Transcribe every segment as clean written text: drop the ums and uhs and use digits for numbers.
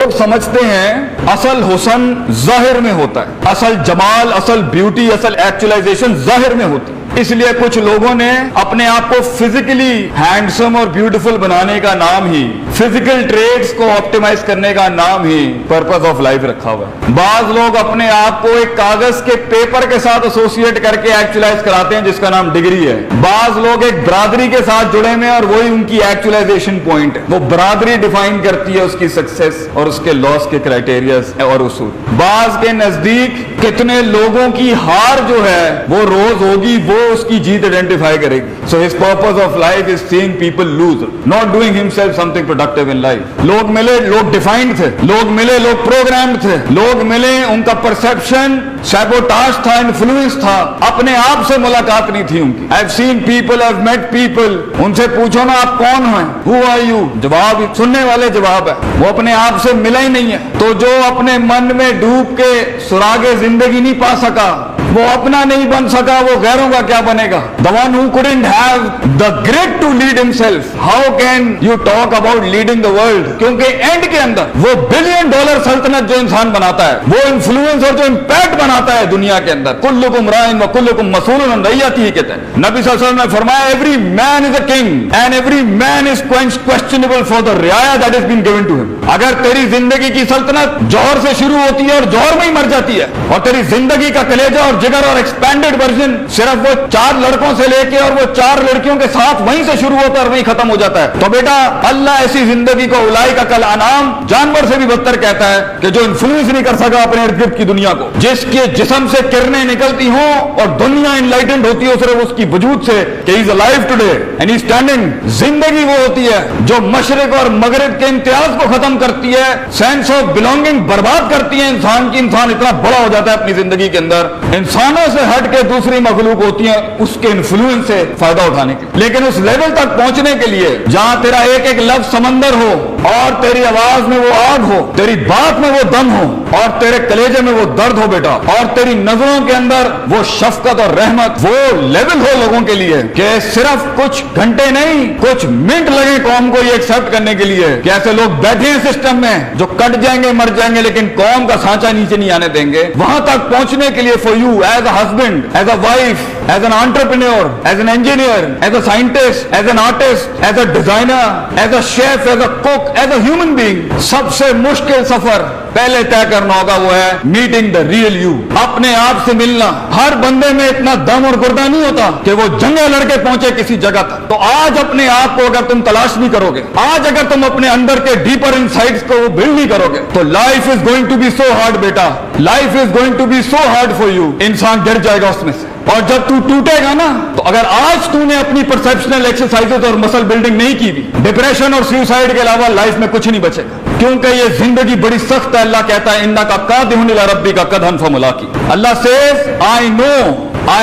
लोग समझते हैं असल हुस्न जाहिर में होता है, असल जमाल, असल ब्यूटी, असल एक्चुअलाइजेशन जाहिर में होती है। इसलिए कुछ लोगों ने अपने आप को फिजिकली हैंडसम और ब्यूटीफुल बनाने का नाम ही, फिजिकल ट्रेड्स को ऑप्टिमाइज करने का नाम ही पर्पस ऑफ लाइफ रखा हुआ है। बाज लोग अपने आप को एक कागज के पेपर के साथ एसोसिएट करके एक्चुअलाइज कराते हैं जिसका नाम डिग्री है। बाज लोग एक बरादरी के साथ जुड़े हुए हैं और वही उनकी एक्चुअलाइजेशन पॉइंट है। वो बरादरी डिफाइन करती है उसकी सक्सेस और उसके लॉस के क्राइटेरियाज और उसूल। बाज के नजदीक कितने लोगों की हार जो है वो रोज होगी, वो उसकी जीत आइडेंटिफाई करेगी। So his purpose of life is seeing people lose, not doing himself something productive in life. लोग मिले, लोग डिफाइंड थे, लोग मिले, लोग प्रोग्राम्ड थे, लोग मिले, उनका परसेप्शन सैबोटाज था, इन्फ्लुएंस था, अपने आप से मुलाकात नहीं थी उनकी। I have seen people, I have met people, उनसे पूछो ना आप कौन हैं, हु आर यू, जवाब सुनने वाले जवाब है, वो अपने आप से मिला ही नहीं है। तो जो अपने मन में डूब के सुरागे जिंदगी नहीं पा सका, वो अपना नहीं बन सका, वो गैरों का क्या बनेगा? The one who couldn't have the grit to lead himself, how can you talk about leading the world? क्योंकि एंड के अंदर वो $1 बिलियन सल्तनत जो इंसान बनाता है, वो इन्फ्लुएंस और जो इम्पैक्ट बनाता है दुनिया के अंदर, कुल्लुकुम राइन व कुल्लुकुम मसूलुन अन रइयतिही कहते हैं। नबी सल्लल्लाहु अलैहि वसल्लम ने फरमाया, every man is a king and every man is questionable for the रियाया that is been given to him. अगर तेरी जिंदगी की सल्तनत जौहर से शुरू होती है और जौहर में ही मर जाती है, और तेरी जिंदगी का कलेजा और जिगर और एक्सपेंडेड वर्जन सिर्फ वो 4 लड़कों से लेके और वो 4 लड़कियों के साथ वहीं से शुरू होता है और वहीं खत्म हो जाता है, तो बेटा अल्लाह ऐसी जिंदगी को उलाई का कल अनाम, जानवर से भी बदतर कहता है कि जो इन्फ्लुएंस नहीं कर सका अपने इर्द गिर्द की दुनिया को, जिसके जिस्म से किरणें निकलती हों और दुनिया इनलाइटेंड होती हो सिर्फ उसकी वजूद से कि he is alive today and he is standing. जिंदगी वो होती है जो मशरिक और मगरिब के इम्तियाज को खत्म करती है, सेंस ऑफ बिलोंगिंग बर्बाद करती है इंसान की। इंसान इतना बड़ा हो जाता है अपनी जिंदगी के अंदर, इंसानों से हट के दूसरी मखलूक होती है उसके इन्फ्लुएंस से फायदा उठाने के। लेकिन उस लेवल तक पहुंचने के लिए जहां तेरा एक एक लफ्ज समंदर हो और तेरी आवाज में वो आग हो, तेरी बात में वो दम हो और तेरे कलेजे में वो दर्द हो बेटा, और तेरी नजरों के अंदर वो शफकत और रहमत, वो लेवल हो लोगों के लिए कि सिर्फ कुछ घंटे नहीं कुछ मिनट लगे कौम को ये एक्सेप्ट करने के लिए कि ऐसे लोग बैठे हैं सिस्टम में जो कट जाएंगे मर जाएंगे लेकिन कौम का सांचा नीचे नहीं आने देंगे। वहां तक पहुंचने के लिए for you as a husband, as a wife, as an entrepreneur, as an engineer, as a scientist, as an artist, as a designer, as a chef, as a cook, as a human being, सबसे मुश्किल सफर पहले तय करना होगा वो है meeting the real you, अपने आप से मिलना। हर बंदे में इतना दम और गुर्दा नहीं होता कि वो जंगे लड़के पहुंचे किसी जगह तक। तो आज अपने आप को अगर तुम तलाश नहीं करोगे, आज अगर तुम अपने अंदर के डीपर इनसाइट्स को बिल्ड नहीं करोगे, तो life is going to be so hard बेटा, life is going to be so hard for you. इंसान गिर जाएगा उसमें से, और जब तू टूटेगा ना, तो अगर आज तूने अपनी परसेप्शनल एक्सरसाइजेस और मसल बिल्डिंग नहीं की भी, डिप्रेशन और सुसाइड के अलावा लाइफ में कुछ नहीं बचेगा। क्योंकि ये जिंदगी बड़ी सख्त है। अल्लाह कहता है इन्ना का कादिहुन इला रब्बी का कदहन फमुलाकी। Allah says I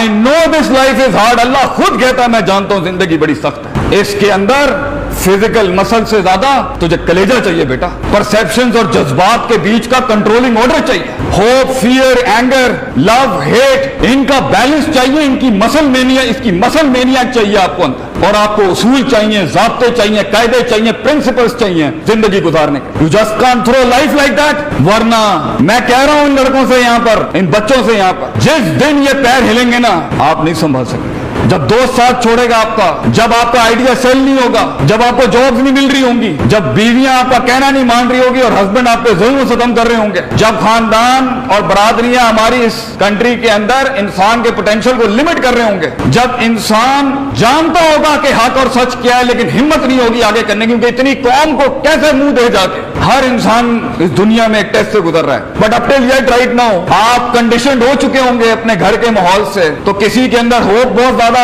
know this life is hard. Allah खुद कहता है मैं जानता हूं जिंदगी बड़ी सख्त है। इसके अंदर फिजिकल मसल से ज्यादा तुझे कलेजा चाहिए बेटा, परसेप्शंस और जज्बात के बीच का कंट्रोलिंग ऑर्डर चाहिए, hope, fear, anger, love, hate, इनका बैलेंस चाहिए, इनकी मसल मेनिया, इसकी मसल मेनिया चाहिए आपको अंदर, और आपको उसूल चाहिए, ज़ाब्ते चाहिए, कायदे चाहिए, प्रिंसिपल्स चाहिए जिंदगी गुजारने के। You just can't throw life like that. वरना मैं कह रहा हूं इन लड़कों से यहाँ पर, इन बच्चों से यहाँ पर, जिस दिन ये पैर हिलेंगे ना आप नहीं संभाल सकेंगे। जब दोस्त साथ छोड़ेगा आपका, जब आपका आइडिया सेल नहीं होगा, जब आपको जॉब्स नहीं मिल रही होंगी, जब बीवियां आपका कहना नहीं मान रही होगी और हस्बैंड आप पे जुल्म सितम कर रहे होंगे, जब खानदान और बरादरियां हमारी इस कंट्री के अंदर इंसान के पोटेंशियल को लिमिट कर रहे होंगे, जब इंसान जानता होगा कि हक और सच क्या है लेकिन हिम्मत नहीं होगी आगे करने की, क्योंकि इतनी कौम को कैसे मुंह दे जाके। हर इंसान इस दुनिया में एक टेस्ट से गुजर रहा है, but up till yet right now आप कंडीशनड हो चुके होंगे अपने घर के माहौल से। तो किसी के अंदर होप बहुत ज्यादा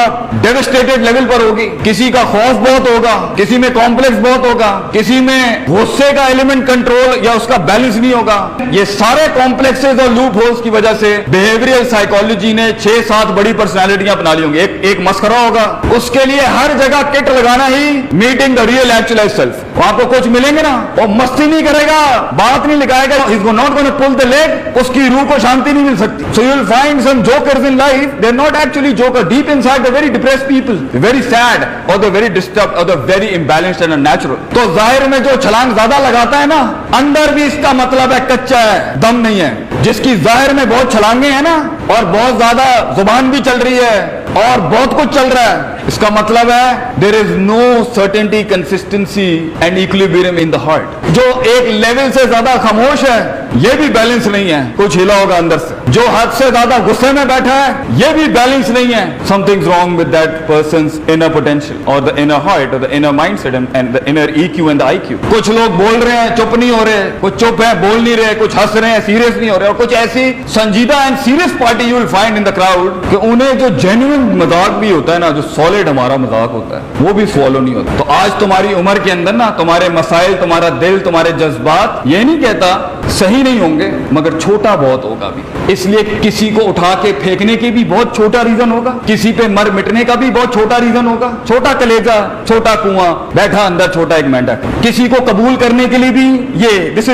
डेविस्टेटेड लेवल पर होगी, किसी का खौफ बहुत होगा, किसी में कॉम्प्लेक्स बहुत होगा, किसी में गुस्से का एलिमेंट कंट्रोल या उसका बैलेंस नहीं होगा। ये सारे कॉम्प्लेक्सेस और लूप होल्स की वजह से बिहेवियरल साइकोलॉजी ने 6-7 बड़ी पर्सनालिटियां अपना ली होंगी। एक मस्करा होगा, उसके लिए हर जगह किट लगाना ही meeting the real actualize self. आपको कुछ मिलेंगे ना, वो मस्ती नहीं करेगा, बात नहीं लिखाएगा, he is not going to pull the leg, उसकी रूह को शांति नहीं मिल सकती। So you will find some jokers in life, they are not actually joker, deep inside they're very depressed people, they're very sad, or they're very disturbed, or they're very imbalanced and unnatural. तो जाहिर में जो छलांग ज्यादा लगाता है ना, अंदर भी इसका मतलब है कच्चा है, दम नहीं है। जिसकी जाहिर में बहुत छलांगे हैं ना, और बहुत ज्यादा जुबान भी चल रही है और बहुत कुछ चल रहा है, इसका मतलब है there is no certainty, consistency and equilibrium in the heart. जो एक लेवल से ज्यादा खामोश है, ये भी बैलेंस नहीं है, कुछ हिला होगा अंदर से। जो हद से ज्यादा गुस्से में बैठा है, ये भी बैलेंस नहीं है, something's wrong with that person's inner potential और द इनर हार्ट और the inner mindset and the inner EQ and the IQ। कुछ लोग बोल रहे हैं, चुप नहीं हो रहे, कुछ चुप है, बोल नहीं रहे, कुछ हंस रहे हैं, सीरियस नहीं हो रहे, और कुछ ऐसी संजीदा and serious party you will find in the crowd कि उन्हें जो जेन्युइन मजाक भी होता है ना, जो सॉलिड हमारा मजाक होता है, वो भी फॉलो नहीं होता। तो आज तुम्हारी उम्र के अंदर ना, तुम्हारे मसाइल, तुम्हारा दिल, तुम्हारे जज्बात, ये नहीं कहता सही नहीं होंगे, मगर छोटा बहुत होगा भी। इसलिए किसी को उठा के फेंकने की भी बहुत छोटा रीजन होगा, किसी पे मर मिटने का भी बहुत छोटा रीजन होगा। छोटा कलेजा, छोटा कुआं, बैठा अंदर छोटा एक मेंढक। किसी को कबूल करने के लिए भी ये दिस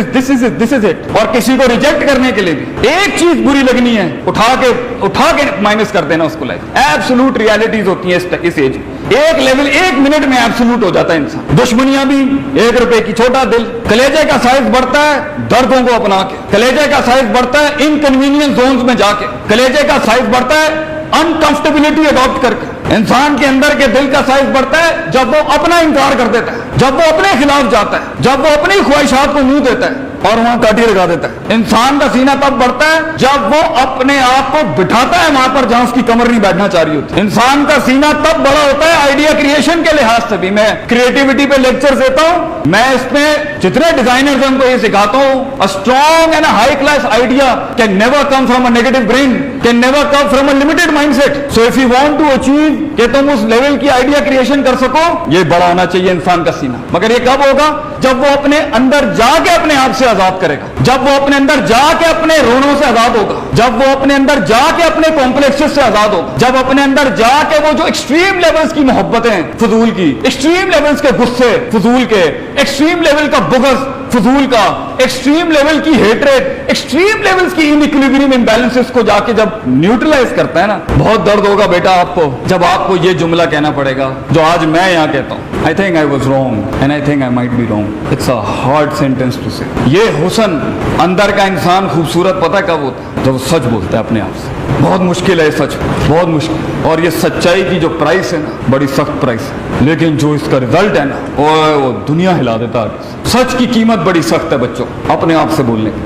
इज इट, और किसी को रिजेक्ट करने के लिए भी एक चीज बुरी लगनी है, उठा के माइनस कर देना उसको। लाइफ एब्सोल्यूट रियलिटीज होती है इस एज में। एक लेवल, एक मिनट में एब्सोल्यूट हो जाता है इंसान। दुश्मनियां भी, 1 रुपए की, छोटा दिल, कलेजे का साइज बढ़ता है दर्दों को अपना के, कलेजे का साइज बढ़ता है इनकन्वीनियंस जोन्स में जाके, कलेजे का साइज बढ़ता है अनकंफर्टेबिलिटी अडॉप्ट करके। इंसान के अंदर के दिल का साइज बढ़ता है जब वो अपना इनकार कर देता है, जब वो अपने खिलाफ जाता है, जब वो अपनी ख्वाहिशात को मुंह देता है और वहां काटी लगा देता है। इंसान का सीना तब बढ़ता है जब वो अपने आप को बिठाता है वहां पर जहां उसकी कमर नहीं बैठना चाह रही होती। इंसान का सीना तब बड़ा होता है आइडिया क्रिएशन के लिहाज से भी। मैं क्रिएटिविटी पे लेक्चर देता हूं, मैं इसमें जितने डिजाइनर्स हैं उनको ये सिखाता हूं, a strong and high class idea can never come from a negative brain, can never come from a limited mindset. So if you want to achieve कि तुम उस लेवल की आइडिया क्रिएशन कर सको, ये बड़ा होना चाहिए इंसान का सीना। मगर ये कब होगा? जब वो अपने अंदर जाके अपने आप से आजाद करेगा, जब वो अपने अंदर जाके अपने रोनों से आजाद होगा, जब वो अपने अंदर जाके अपने कॉम्प्लेक्सेस से आजाद होगा, जब अपने अंदर जाके वो जो एक्सट्रीम लेवल्स की मोहब्बतें फजूल की, एक्सट्रीम लेवल्स के गुस्से फजूल के, एक्सट्रीम लेवल का बुग़्ज़ फजूल का, एक्सट्रीम लेवल की हेट्रेड, एक्सट्रीम लेवल्स की इनइक्विलिब्रियम इम्बैलेंसेस को जाके जब न्यूट्रलाइज करता है ना, बहुत दर्द होगा बेटा आपको जब आपको ये जुमला कहना पड़ेगा जो आज मैं यहाँ कहता हूँ, I think I was wrong and I think I might be wrong. It's a hard sentence to say. ये हुस्न अंदर का इंसान खूबसूरत पता कब होता है? जब वो सच बोलता है अपने आप से। बहुत मुश्किल है सच, बहुत मुश्किल। और ये सच्चाई की जो प्राइस है ना, बड़ी सख्त प्राइस है, लेकिन जो इसका रिजल्ट है ना, वो दुनिया हिला देता है। सच की कीमत बड़ी सख्त है बच्चों, अपने आप से बोलने की।